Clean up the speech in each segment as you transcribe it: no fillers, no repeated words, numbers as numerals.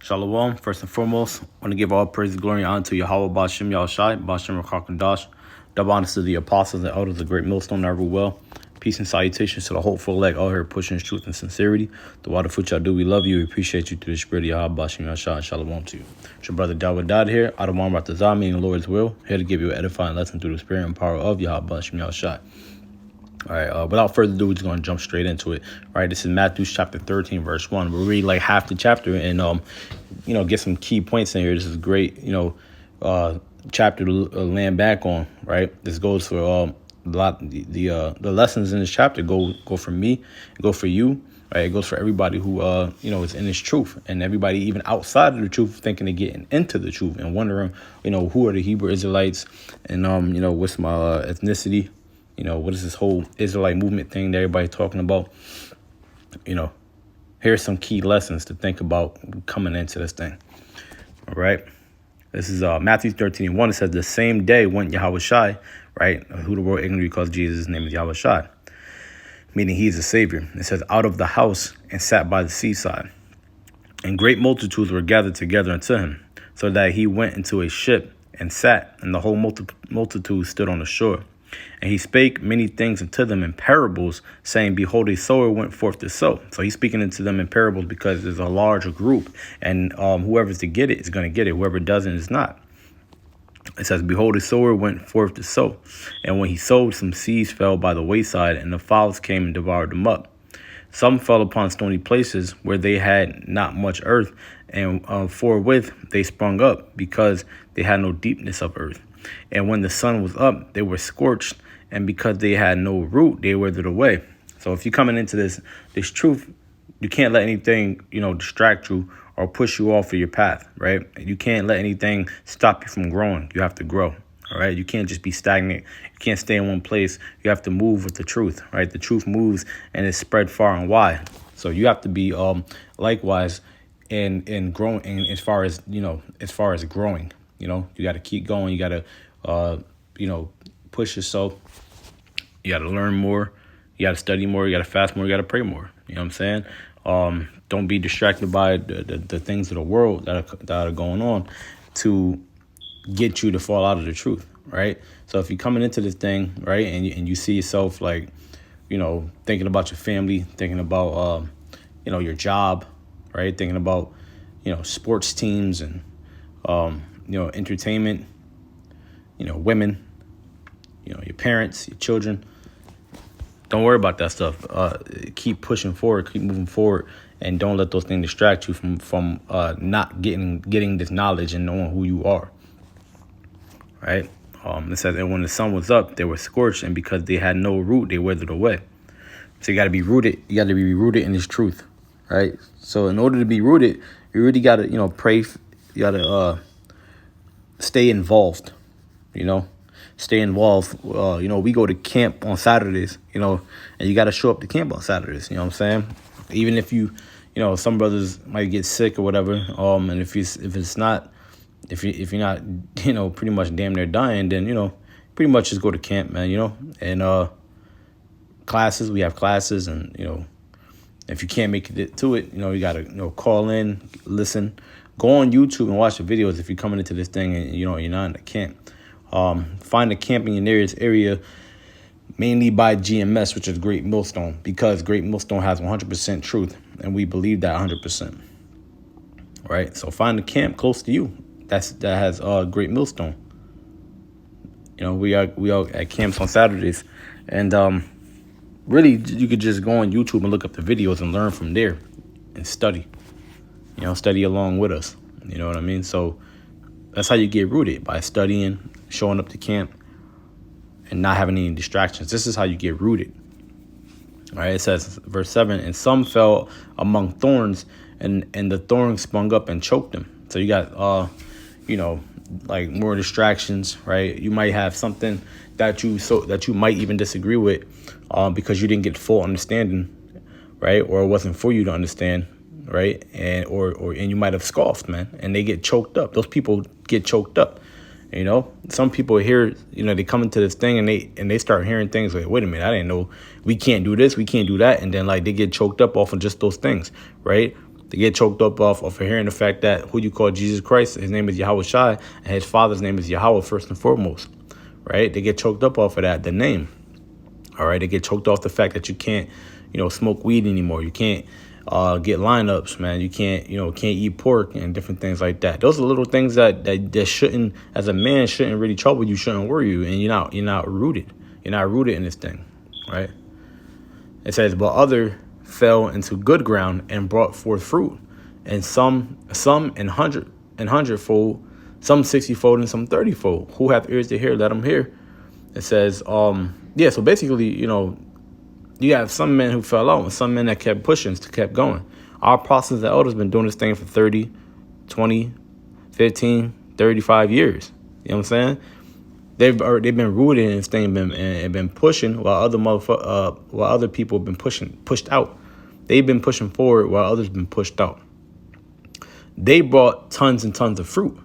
Shalom. First and foremost, I want to give all praise, glory, and honor to Yahweh Bashem Yahushai, Bashem Rakakadash. Double honors to the apostles and elders of the great millstone, never well. Peace and salutations to the hopeful elect out here pushing his truth and sincerity. The water foot y'all do, we love you. We appreciate you through the spirit of Yahweh Bashem Yahushai. Shalom to you. It's your brother Dawud Dad here, out of Marmarat Zami in the Lord's will, here to give you an edifying lesson through the spirit and power of Yahweh Bashem Yahushai. All right, without further ado, we're just going to jump straight into it. All right, this is Matthew chapter 13, verse 1. We'll read like half the chapter and, get some key points in here. This is great, chapter to land back on, right? This goes for a lot, the lessons in this chapter go for me, go for you, right? It goes for everybody who, is in this truth, and everybody even outside of the truth thinking of getting into the truth and wondering, who are the Hebrew Israelites and, what's my ethnicity? What is this whole Israelite movement thing that everybody's talking about? Here's some key lessons to think about coming into this thing. All right. This is Matthew 13:1. It says, the same day went Yahushai, right? Who the world ignorantly calls Jesus' name is Yahushai, meaning he is the Savior. It says, out of the house and sat by the seaside. And great multitudes were gathered together unto him, so that he went into a ship and sat, and the whole multitude stood on the shore. And he spake many things unto them in parables, saying, behold, a sower went forth to sow. So he's speaking into them in parables because there's a larger group, and whoever's to get it is going to get it. Whoever doesn't is not. It says, behold, a sower went forth to sow. And when he sowed, some seeds fell by the wayside, and the fowls came and devoured them up. Some fell upon stony places where they had not much earth, and forthwith they sprung up, because they had no deepness of earth. And when the sun was up, they were scorched, and because they had no root, they withered away. So if you're coming into this truth, you can't let anything, distract you or push you off of your path, right? You can't let anything stop you from growing. You have to grow, all right? You can't just be stagnant. You can't stay in one place. You have to move with the truth, right? The truth moves and is spread far and wide. So you have to be likewise in growing, and as far as growing. You got to keep going. You got to, push yourself. You got to learn more. You got to study more. You got to fast more. You got to pray more. You know what I'm saying? Don't be distracted by the things of the world that are going on to get you to fall out of the truth, right? So if you're coming into this thing, right, and you see yourself like, thinking about your family, thinking about, your job, right, thinking about, sports teams and, entertainment, women, your parents, your children. Don't worry about that stuff. Keep pushing forward, keep moving forward, and don't let those things distract you from not getting this knowledge and knowing who you are. Right? It says, and when the sun was up, they were scorched, and because they had no root, they withered away. So you got to be rooted. You got to be rooted in this truth, right? So in order to be rooted, you really got to, pray. You got to stay involved, stay involved. We go to camp on Saturdays, and you got to show up to camp on Saturdays. You know what I'm saying? Even if some brothers might get sick or whatever. And if you're not, pretty much damn near dying, then, pretty much just go to camp, man, and, classes, we have classes, and, if you can't make it to it, you got to, call in, listen, go on YouTube and watch the videos if you're coming into this thing and, you're not in the camp. Find a camp in your nearest area, mainly by GMS, which is Great Millstone, because Great Millstone has 100% truth, and we believe that 100%. Right? So find a camp close to you that has Great Millstone. We are at camps on Saturdays, and really you could just go on YouTube and look up the videos and learn from there and study. Study along with us. You know what I mean? So that's how you get rooted, by studying, showing up to camp, and not having any distractions. This is how you get rooted. All right, it says, verse 7, and some fell among thorns, and the thorns sprung up and choked them. So you got, like more distractions, right? You might have something that you might even disagree with, because you didn't get full understanding, right? Or it wasn't for you to understand, right? And you might have scoffed, man, and they get choked up. Those people get choked up. Some people hear, they come into this thing and they start hearing things like, wait a minute, I didn't know we can't do this, we can't do that. And then like they get choked up off of just those things, right? They get choked up off of hearing the fact that who you call Jesus Christ, his name is Yahweh Shai, and his father's name is Yahweh first and foremost, right? They get choked up off of that, the name. All right, they get choked off the fact that you can't, smoke weed anymore. You can't get lineups, man. You can't eat pork and different things like that. Those are little things that shouldn't, as a man, shouldn't really trouble you, shouldn't worry you, and you're not rooted. You're not rooted in this thing, right? It says, but other fell into good ground and brought forth fruit, and some in hundredfold, some 60-fold, and some 30-fold. Who hath ears to hear, let them hear. It says, so basically, you have some men who fell out and some men that kept pushing, kept going. Our apostles and elders been doing this thing for 30, 20, 15, 35 years. You know what I'm saying? They've been rooted in this thing and been pushing while other people have been pushed out. They've been pushing forward while others been pushed out. They brought tons and tons of fruit,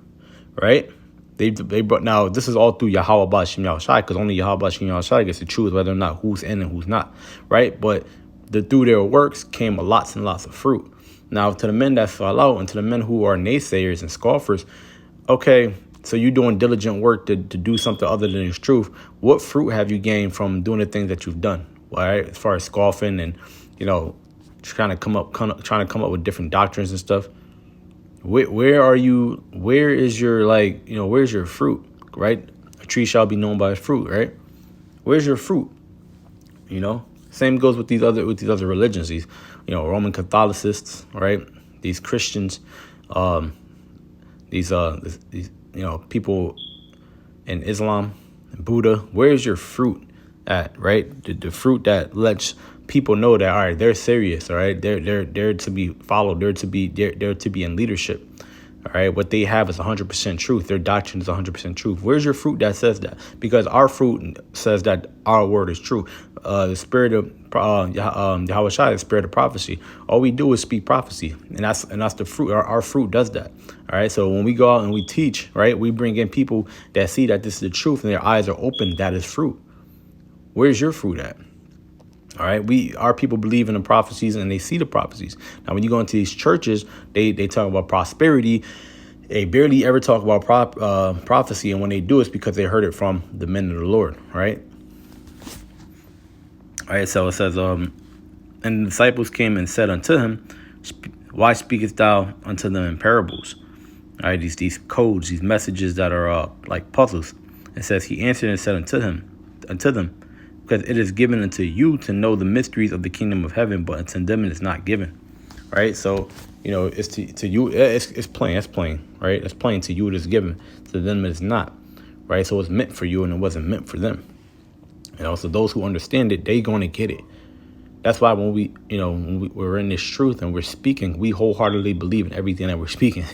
right? They brought, now this is all through Yahweh Bashim Yahushai, because only Yahweh Bashim Yahushai gets to choose whether or not who's in and who's not, right? But through their works came lots and lots of fruit. Now to the men that fell out and to the men who are naysayers and scoffers, okay, so you're doing diligent work to do something other than its truth. What fruit have you gained from doing the things that you've done, right? As far as scoffing and, trying to come up with different doctrines and stuff. Where are you? Where is your where's your fruit, right? A tree shall be known by its fruit, right? Where's your fruit? Same goes with these other religions. These, Roman Catholicists, right? These Christians, these people in Islam and Buddha. Where's your fruit at, right? The fruit that lets people know that, all right, they're serious, all right, they're to be followed, they're to be in leadership, all right. What they have is 100% truth. Their doctrine is 100% truth. Where's your fruit that says that? Because our fruit says that our word is true. The spirit of Yahweh Shai, the spirit of prophecy. All we do is speak prophecy, and that's the fruit. Our fruit does that. All right. So when we go out and we teach, right, we bring in people that see that this is the truth and their eyes are open. That is fruit. Where's your fruit at? All right, our people believe in the prophecies and they see the prophecies. Now, when you go into these churches, they talk about prosperity. They barely ever talk about prophecy, and when they do, it's because they heard it from the men of the Lord. Right. All right. So it says, and the disciples came and said unto him, why speakest thou unto them in parables? All right, these codes, these messages that are like puzzles. It says he answered and said unto them. Because it is given unto you to know the mysteries of the kingdom of heaven, but unto them it is not given. Right. So, it's to you. It's plain. It's plain. Right. It's plain to you. It is given. To them it is not. Right. So it's meant for you and it wasn't meant for them. So those who understand it, they're going to get it. That's why when we're in this truth and we're speaking, we wholeheartedly believe in everything that we're speaking.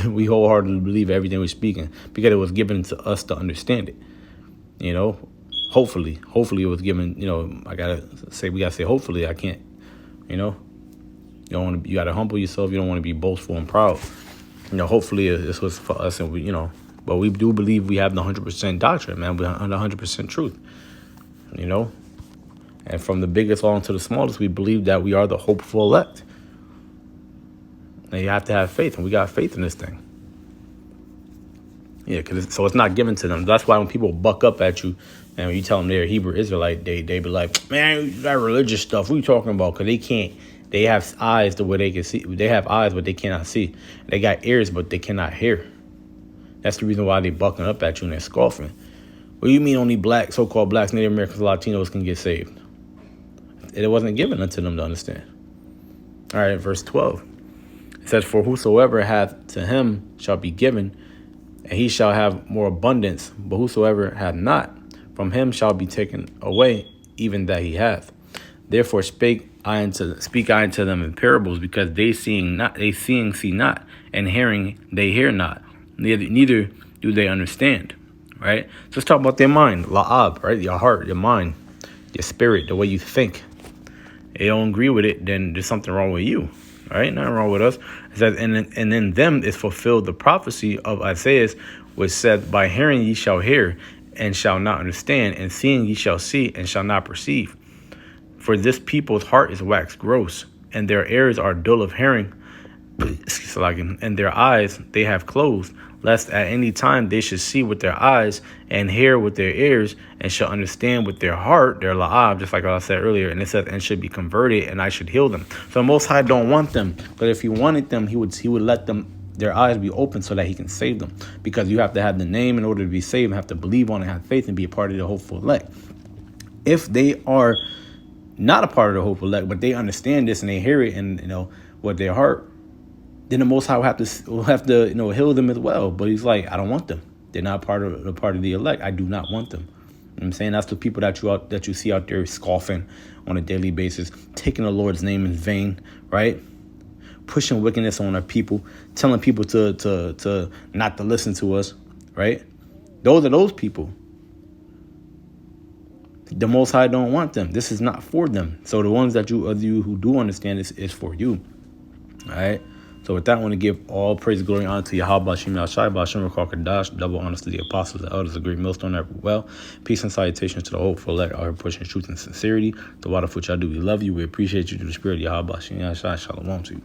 We wholeheartedly believe everything we're speaking because it was given to us to understand it. Hopefully it was given, we gotta say, hopefully. I can't, you gotta humble yourself. You don't want to be boastful and proud. Hopefully this was for us, and but we do believe we have the 100% doctrine, man. We have the 100% truth, and from the biggest on to the smallest, we believe that we are the hopeful elect. And you have to have faith, and we got faith in this thing. Yeah, so it's not given to them. That's why when people buck up at you and when you tell them they're a Hebrew Israelite, they be like, man, that religious stuff, what are you talking about? Because they have eyes the way they can see. They have eyes, but they cannot see. They got ears, but they cannot hear. That's the reason why they bucking up at you and they're scoffing. What do you mean only so-called blacks, Native Americans, Latinos can get saved? It wasn't given unto them to understand. All right, verse 12. It says, for whosoever hath to him shall be given, and he shall have more abundance. But whosoever hath not, from him shall be taken away even that he hath. Therefore speak I unto them in parables, because they see not, and hearing they hear not, neither do they understand. Right? So let's talk about their mind, la'ab, right? Your heart, your mind, your spirit, the way you think. They don't agree with it, then there's something wrong with you. Right? Nothing wrong with us. It says, and in them is fulfilled the prophecy of Isaiah, which said, by hearing ye shall hear, and shall not understand, and seeing ye shall see, and shall not perceive. For this people's heart is waxed gross, and their ears are dull of hearing, and their eyes they have closed, lest at any time they should see with their eyes and hear with their ears and shall understand with their heart, their la'ab, just like I said earlier, and it says, and should be converted, and I should heal them. So the Most High don't want them, but if he wanted them, he would let them, their eyes be open so that he can save them, because you have to have the name in order to be saved, and have to believe on it, have faith, and be a part of the hopeful elect. If they are not a part of the hopeful elect, but they understand this and they hear it, and with their heart, then the Most High will have to heal them as well. But he's like, I don't want them. They're not part of the elect. I do not want them. You know what I'm saying? That's the people that you see out there scoffing on a daily basis, taking the Lord's name in vain, right? Pushing wickedness on our people, telling people to not to listen to us, right? Those are those people. The Most High don't want them. This is not for them. So the ones of you who do understand this is for you. All right. So with that, I want to give all praise, glory, and honor to Yahweh, Shem Yahshai, Ba'ashem, Rakar, Kadash, double honors to the apostles, the elders, the great millstone, ever well. Peace and salutations to the hopeful elect, out here pushing truth and sincerity. The water for which I do, we love you. We appreciate you through the spirit of Yahweh, Shem Yahshai. Shalom to you.